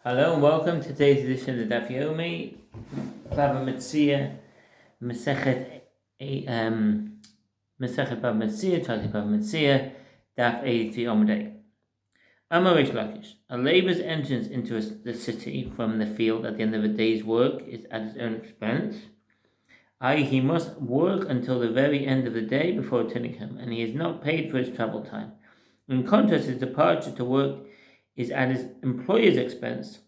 Hello and welcome to today's edition of the Daf Yomi, Bava Metzia, Masechet Bava Metzia, Tati Bava Metzia, Daf 83 Omdei. Amar Reish Lakish, a labourer's entrance into the city from the field at the end of a day's work is at his own expense, i.e. he must work until the very end of the day before returning home, and he is not paid for his travel time. In contrast, his departure to work is at his employer's expense.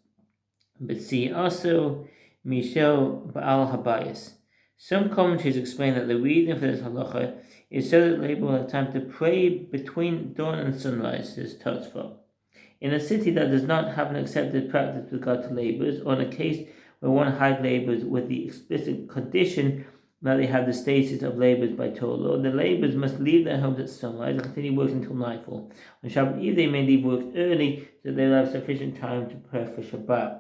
But see also Michel Baal Habayis. Some commentaries explain that the reason for this halacha is so that labor will have time to pray between dawn and sunrise, says Tosfot. In a city that does not have an accepted practice with regard to laborers, or in a case where one hired laborers with the explicit condition that they have the status of laborers by Torah law, the laborers must leave their homes at sunrise and continue working until nightfall. On Shabbat Eve, they may leave work early so that they will have sufficient time to prepare for Shabbat.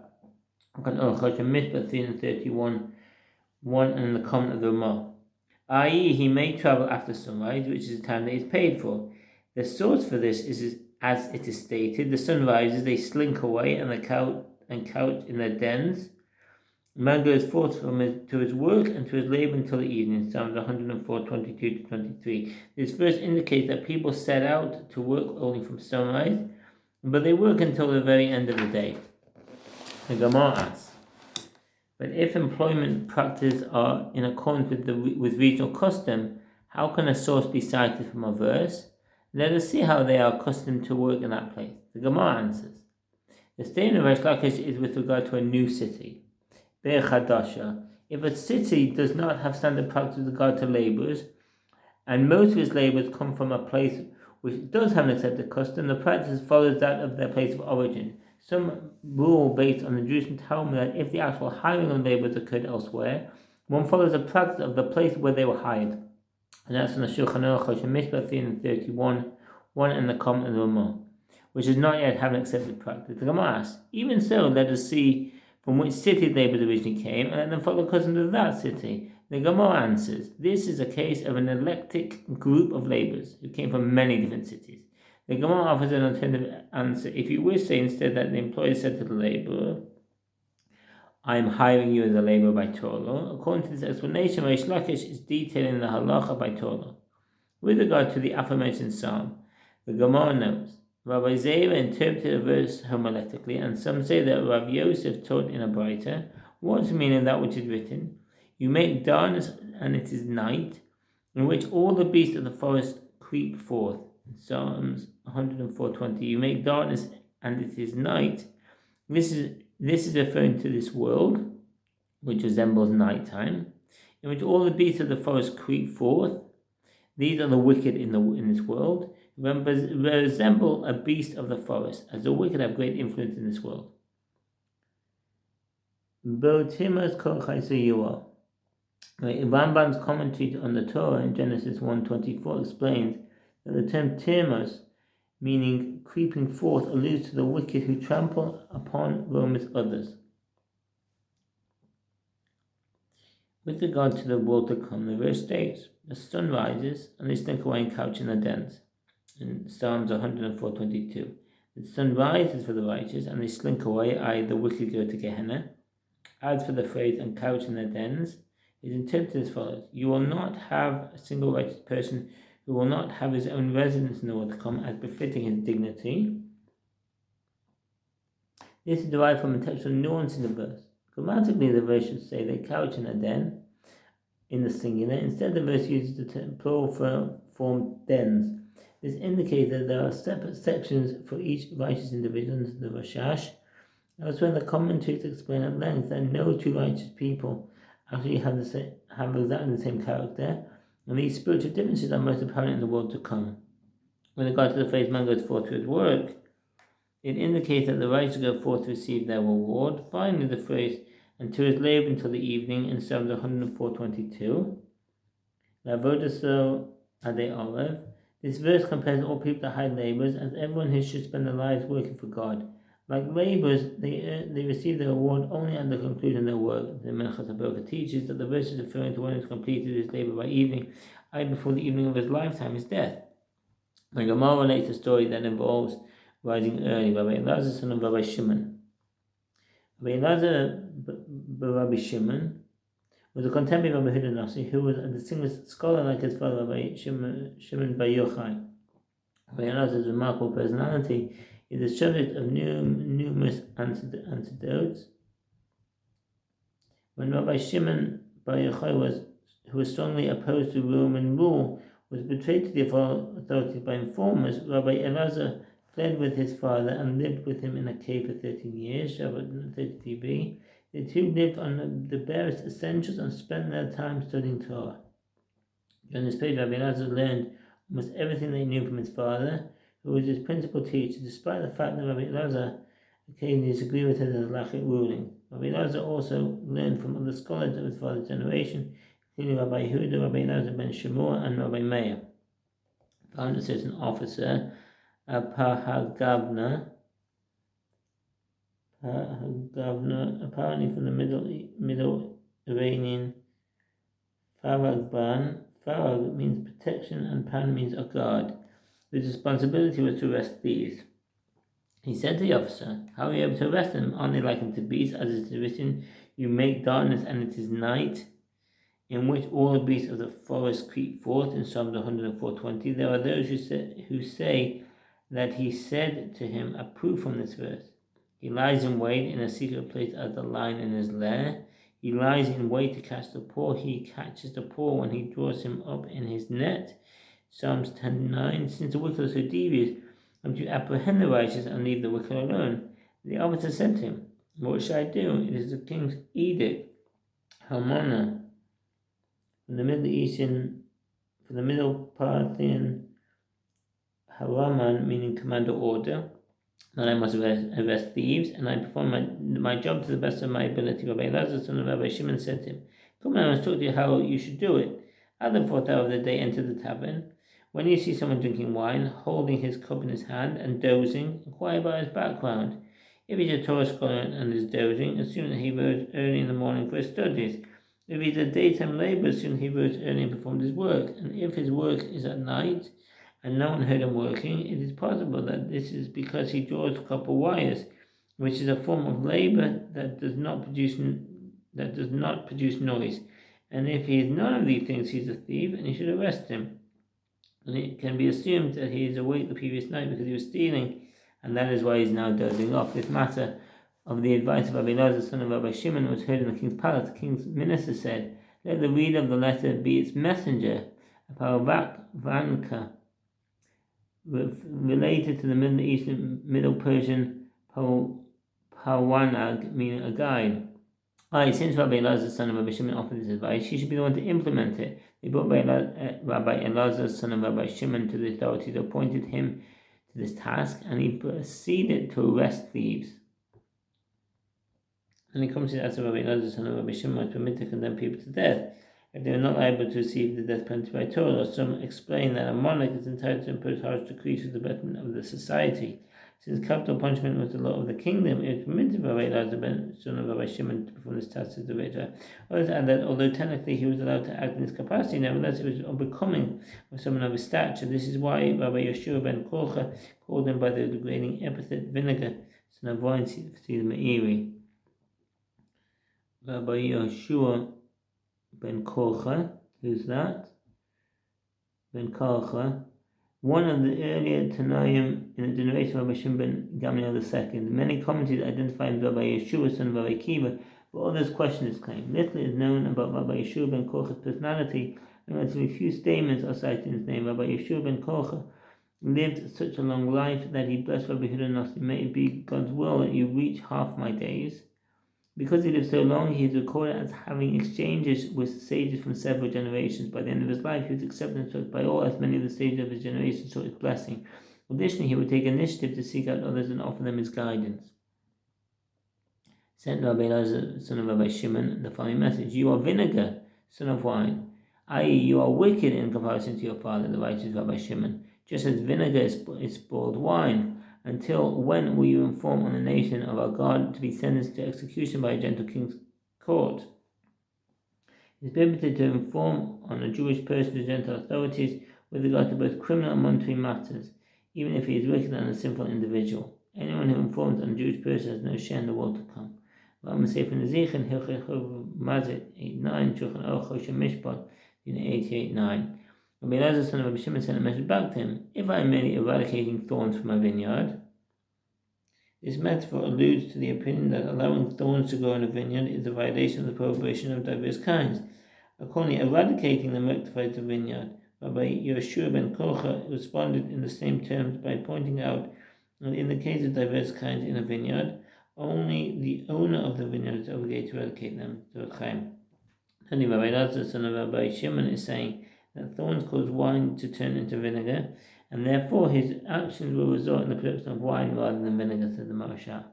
Mitzvah 331, 1 and the comment of the Ramah. I.e., he may travel after sunrise, which is the time that he is paid for. The source for this is as it is stated: the sun rises, they slink away and couch in their dens. Man goes forth to his work and to his labor until the evening. Psalms 104, 22 to 23. This verse indicates that people set out to work only from sunrise, but they work until the very end of the day. The Gemara asks, but if employment practices are in accordance with regional custom, how can a source be cited from a verse? Let us see how they are accustomed to work in that place. The Gemara answers, the statement of Reish Lakish is with regard to a new city. Be'er Chadasha. If a city does not have standard practice with regard to labourers, and most of its labourers come from a place which does have an accepted custom, the practice follows that of their place of origin. Some rule based on the Jewish Talmud that if the actual hiring of labourers occurred elsewhere, one follows the practice of the place where they were hired. And that's from the Shulchan Aruch, Mitzvah 331, 1 and the comment of the Ramah, which does not yet have an accepted practice. The Gemara asks, even so, let us see from which city labourers originally came, and let them follow the customs of that city. The Gemara answers, this is a case of an eclectic group of labourers who came from many different cities. The Gemara offers an alternative answer. If you wish, say instead that the employer said to the labourer, I am hiring you as a labourer by Torah law. According to this explanation, Reish Lakish is detailing the halacha by Torah law. With regard to the aforementioned psalm, the Gemara notes, Rabbi Zera interpreted the verse homiletically, and some say that Rav Yosef taught in a Braita. What's the meaning of that which is written? You make darkness and it is night, in which all the beasts of the forest creep forth. Psalms 104:20. You make darkness and it is night. This is referring to this world, which resembles nighttime, in which all the beasts of the forest creep forth. These are the wicked in this world. Resemble a beast of the forest, as the wicked have great influence in this world. Rambam's commentary on the Torah in Genesis 1:24 explains that the term tirmos, meaning creeping forth, alludes to the wicked who trample upon Rome's others. With regard to the world to come, the verse states, the sun rises and they slink away and couch in their dens. In Psalms 104:22, the sun rises for the righteous and they slink away, i.e. the wicked go to Gehenna. As for the phrase and couch in their dens, it is interpreted as follows: you will not have a single righteous person who will not have his own residence in the world to come as befitting his dignity. This is derived from a textual nuance in the verse. Grammatically, the verse should say they couch in a den, in the singular. Instead, the verse uses the plural form dens. This indicates that there are separate sections for each righteous individual in the Rashash. Elsewhere, the commentaries explain at length that no two righteous people actually have exactly the same character, and these spiritual differences are most apparent in the world to come. With regard to the phrase man goes forth to his work, it indicates that the righteous go forth to receive their reward. Finally, the phrase and to his labor until the evening in Psalms 104:22. Lavodaso ade olev. This verse compares all people to hide laborers as everyone who should spend their lives working for God. Like laborers, they receive their reward only at the conclusion of their work. The Menachas HaBerachah teaches that the verse is referring to one who has completed his labor by evening, i.e. before the evening of his lifetime, his death. The Gemara relates a story that involves rising early. Rabbi Elazar, son of Rabbi Shimon, Rabbi Elazar Rabbi Shimon was a contemporary of Rabbi Yehuda Nasi, who was a distinguished scholar like his father, Rabbi Shimon Bar Yochai. Rabbi Elazar's remarkable personality is the subject of numerous anecdotes. When Rabbi Shimon Bar Yochai who was strongly opposed to Roman rule, was betrayed to the authorities by informers, Rabbi Elazar fled with his father and lived with him in a cave for 13 years, Shabbat 33b. The two lived on the barest essentials and spent their time studying Torah. During this period, Rabbi Elazar learned almost everything they knew from his father, who was his principal teacher, despite the fact that Rabbi Elazar occasionally disagreed with his halachic ruling. Rabbi Elazar also learned from other scholars of his father's generation, including Rabbi Yehuda, Rabbi Elazar ben Shemua, and Rabbi Meir. Found a certain officer, a Pahagavna, apparently from the Middle Iranian Faragban. Farag means protection and Pan means a guard. His responsibility was to arrest thieves. He said to the officer, "How are you able to arrest them? Aren't they likened to beasts, as it is written, you make darkness and it is night, in which all the beasts of the forest creep forth," in Psalms 104:20. There are those who say that he said to him a proof from this verse. He lies in wait in a secret place as the lion in his lair. He lies in wait to catch the poor. He catches the poor when he draws him up in his net. Psalms 10:9. Since the wicked are so devious, I'm to apprehend the righteous and leave the wicked alone. The officer said to him, "What shall I do? It is the king's edict." Harmona, from the Middle Parthian, Haraman, meaning command or order, that I must arrest thieves, and I perform my job to the best of my ability. Rabbi Elazar, son of Rabbi Shimon, said to him, "Come, I must talk to you how you should do it." At the fourth hour of the day, enter the tavern. When you see someone drinking wine, holding his cup in his hand and dozing, inquire about his background. If he's a Torah scholar and is dozing, assume that he rose early in the morning for his studies. If he's a daytime laborer, assume he rose early and performed his work. And if his work is at night, and no one heard him working, it is possible that this is because he draws copper wires, which is a form of labor that does not produce noise. And if he is none of these things, he is a thief, and you should arrest him. And it can be assumed that he is awake the previous night because he was stealing, and that is why he is now dozing off. This matter of the advice of Rabbi Elazar, son of Rabbi Shimon, was heard in the king's palace. The king's minister said, "Let the reader of the letter be its messenger." A Paravanka, related to the Middle Persian Parwanag, meaning a guide. Since Rabbi Elazar, son of Rabbi Shimon, offered this advice, he should be the one to implement it. They brought Rabbi Elazar, son of Rabbi Shimon, to the authorities, appointed him to this task, and he proceeded to arrest thieves. And he comes to the answer, Rabbi Elazar, son of Rabbi Shimon, was permitted to condemn people to death if they were not able to receive the death penalty by Torah. Some explain that a monarch is entitled to impose harsh decrees for the betterment of the society. Since capital punishment was the law of the kingdom, it was permitted Rabbi Elazar, son of Rabbi Shimon, to perform this task as the Rita. Others add that although technically he was allowed to act in his capacity, nevertheless it was unbecoming of someone of his stature. This is why Rabbi Yeshua ben Korcha called him by the degrading epithet vinegar, son of wine, see the Meiri. Rabbi Yeshua ben Korcha, who's that? Ben Korcha, one of the earlier Tanaim in the generation of Rabbi Shimon ben Gamliel II. Many commentators identify him as Rabbi Yeshua, son of Rabbi Kiva, but others question his claim. Little is known about Rabbi Yeshua ben Korcha's personality, and relatively few statements are cited in his name. Rabbi Yeshua ben Korcha lived such a long life that he blessed Rabbi Yehuda Nasi, "May it be God's will that you reach half my days." Because he lived so long, he is recorded as having exchanges with sages from several generations. By the end of his life, he was accepted and sought by all, as many of the sages of his generation sought his blessing. Additionally, he would take initiative to seek out others and offer them his guidance. Sent Rabbi Elazar, son of Rabbi Shimon, the following message: "You are vinegar, son of wine, i.e., you are wicked in comparison to your father, the righteous Rabbi Shimon, just as vinegar is spoiled wine. Until when will you inform on the nation of our God to be sentenced to execution by a gentle king's court?" It is permitted to inform on a Jewish person to Gentile authorities with regard to both criminal and monetary matters, even if he is wicked and a sinful individual. Anyone who informs on a Jewish person has no share in the world to come. Bava Metzia Daf, Hilchei Mazit 8-9, Shulchan Aruch Choshen Mishpat 88-9. Rabbi Elazar son of Rabbi Shimon sent a message back to him: if I am merely eradicating thorns from my vineyard, this metaphor alludes to the opinion that allowing thorns to grow in a vineyard is a violation of the prohibition of diverse kinds. Accordingly, eradicating them rectifies the vineyard. Rabbi Yeshua ben Kocha responded in the same terms by pointing out that in the case of diverse kinds in a vineyard, only the owner of the vineyard is obligated to eradicate them. Rabbi Elazar son of Rabbi Shimon is saying that thorns cause wine to turn into vinegar, and therefore his actions will result in the production of wine rather than vinegar, said the Maharsha.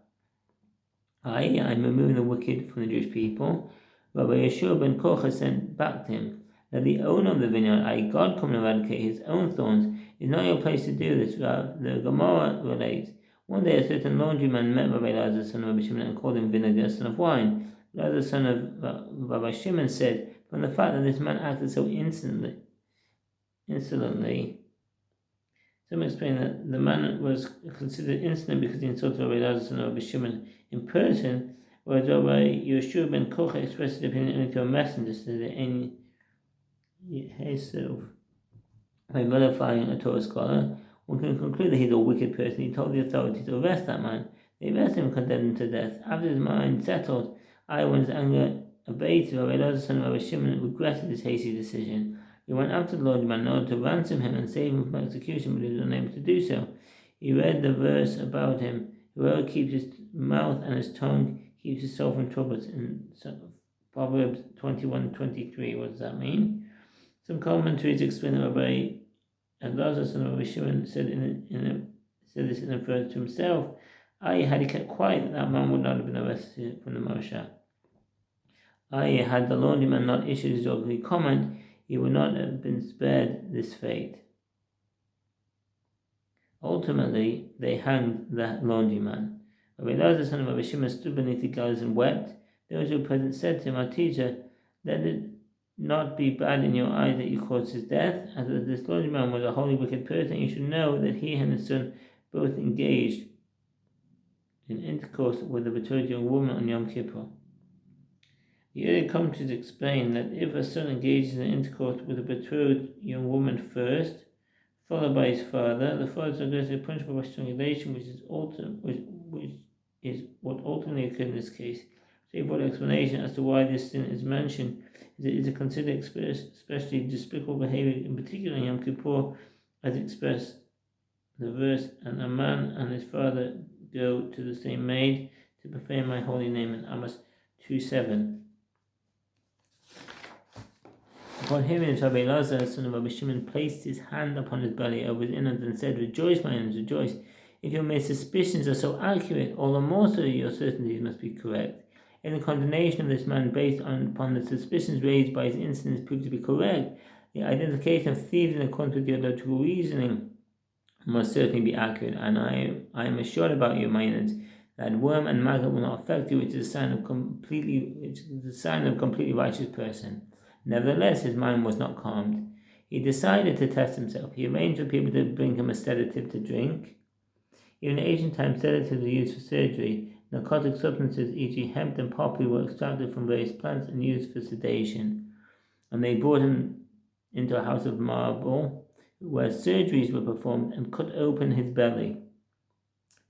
I am removing the wicked from the Jewish people. Rabbi Yeshua ben Kocha sent back to him that the owner of the vineyard, i.e. God, come and eradicate his own thorns, is not your place to do this. The Gemara relates, one day a certain laundryman met Rabbi Elazar son of Rabbi Shimon and called him vinegar, son of wine. Elazar son of Rabbi Shimon said, from the fact that this man acted so insolently, some explain that the man was considered insolent because he insulted Rabbi Elazar son of Rabbi Shimon in person, whereas Rabbi Yeshua ben Kocha expressed his opinion only to a messenger, so that any by vilifying a Torah scholar, one can conclude that he is a wicked person. He told the authorities to arrest that man. They arrested him and condemned him to death. After his mind settled, when his anger abated, Rabbi Elazar son of Rabbi Shimon regretted his hasty decision. He went after the laundryman in order to ransom him and save him from execution, but he was unable to do so. He read the verse about him: whoever keeps his mouth and his tongue keeps his soul from troubles, in Proverbs 21:23. What does that mean? Some commentaries explain that Rabbi Elazar son of Rabbi Shimon said this in reference to himself. Had he kept quiet, that man would not have been arrested from the Maharsha. Had the laundryman not issued his ugly comment, he would not have been spared this fate. Ultimately, they hanged the laundryman. Rabbi Elazar son of Rabbi Shimon stood beneath the gallows and wept. Those who were present said to him, our teacher, let it not be bad in your eyes that you caused his death, as this laundryman was a wholly wicked person. You should know that he and his son both engaged in intercourse with a betrothed young woman on Yom Kippur. The early commentaries explain that if a son engages in intercourse with a betrothed young woman first, followed by his father, the father is aggressively punishable by strangulation, which is what ultimately occurred in this case. Straightforward explanation as to why this sin is mentioned is that it is considered especially despicable behavior, in particular in Yom Kippur, as expressed the verse, and a man and his father go to the same maid to profane my holy name in Amos 2:7. Upon hearing this, Rabbi Elazar son of Rabbi Shimon placed his hand upon his belly over his innards and said, rejoice, my innards, rejoice. If your mere suspicions are so accurate, all the more so your certainties must be correct. In the condemnation of this man based upon the suspicions raised by his incidents proved to be correct, the identification of thieves in accordance with your logical reasoning must certainly be accurate, and I am assured about you, my innards, that worm and maggot will not affect you, which is a sign of a completely righteous person. Nevertheless, his mind was not calmed. He decided to test himself. He arranged for people to bring him a sedative to drink. Even in ancient times, sedatives were used for surgery. Narcotic substances, e.g. hemp and poppy, were extracted from various plants and used for sedation. And they brought him into a house of marble, where surgeries were performed, and cut open his belly.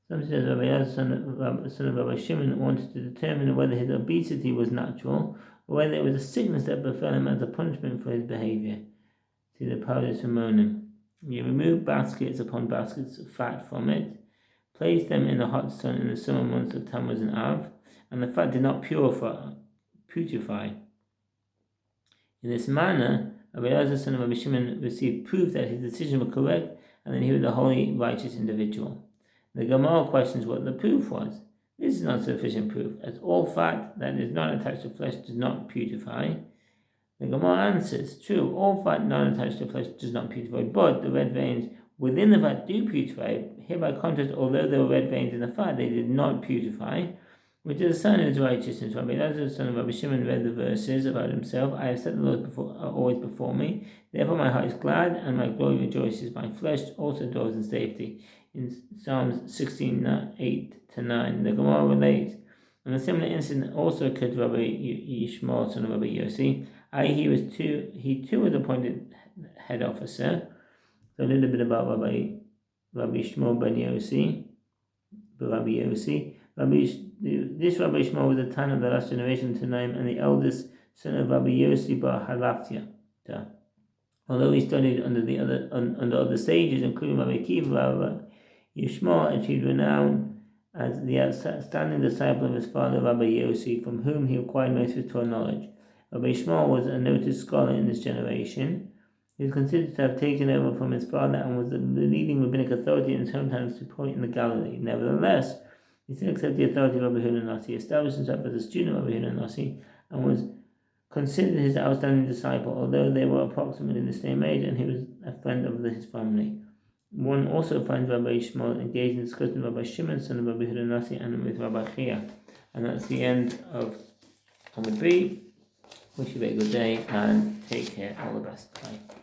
Some said Rabbi Elazar son of Rabbi Shimon wanted to determine whether his obesity was natural, or whether it was a sickness that befell him as a punishment for his behavior. See the Pardes Simonim. You remove baskets upon baskets of fat from it, place them in the hot sun in the summer months of Tammuz and Av, and the fat did not putrefy. In this manner, Rabbi Elazar son of Rabbi Shimon received proof that his decision was correct, and that he was a holy, righteous individual. The Gemara questions what the proof was. This is not sufficient proof, as all fat that is not attached to flesh does not putrefy. The Gemara answers, true, all fat not attached to flesh does not putrefy, but the red veins within the fat do putrefy. Here, by contrast, although there were red veins in the fat, they did not putrefy, which is a sign of his righteousness. Rabbi Elazar son of Rabbi Shimon read the verses about himself. I have set the Lord always before me. Therefore my heart is glad, and my glory rejoices. My flesh also dwells in safety. In Psalms 16:8-9, the Gemara relates, And a similar incident also occurred to Rabbi Yishmael, son of Rabbi Yossi. He too was appointed head officer. So a little bit about Rabbi Yishmael ben Yossi. Rabbi Yossi. This Rabbi Yishmael was the Tan of the last generation to Naim and the eldest son of Rabbi Yossi bar Halaftia. Although he studied under other sages, including Rabbi Akiva, Rabbi Yishmael achieved renown as the outstanding disciple of his father Rabbi Yossi, from whom he acquired most of his Torah knowledge. Rabbi Yishmael was a noted scholar in this generation. He was considered to have taken over from his father and was the leading rabbinic authority in his hometown of Sukot in the Galilee. Nevertheless, he still accepted the authority of Rabbi Yehuda Nasi, established himself as a student of Rabbi Yehuda Nasi, and was considered his outstanding disciple, although they were approximately the same age, and he was a friend of his family. One also finds Rabbi Yishmael engaged in discussion with Rabbi Shimon, son of Rabbi Yehuda Nasi, and with Rabbi Chia. And that's the end of Amud B. Wish you a very good day and take care. All the best. Bye.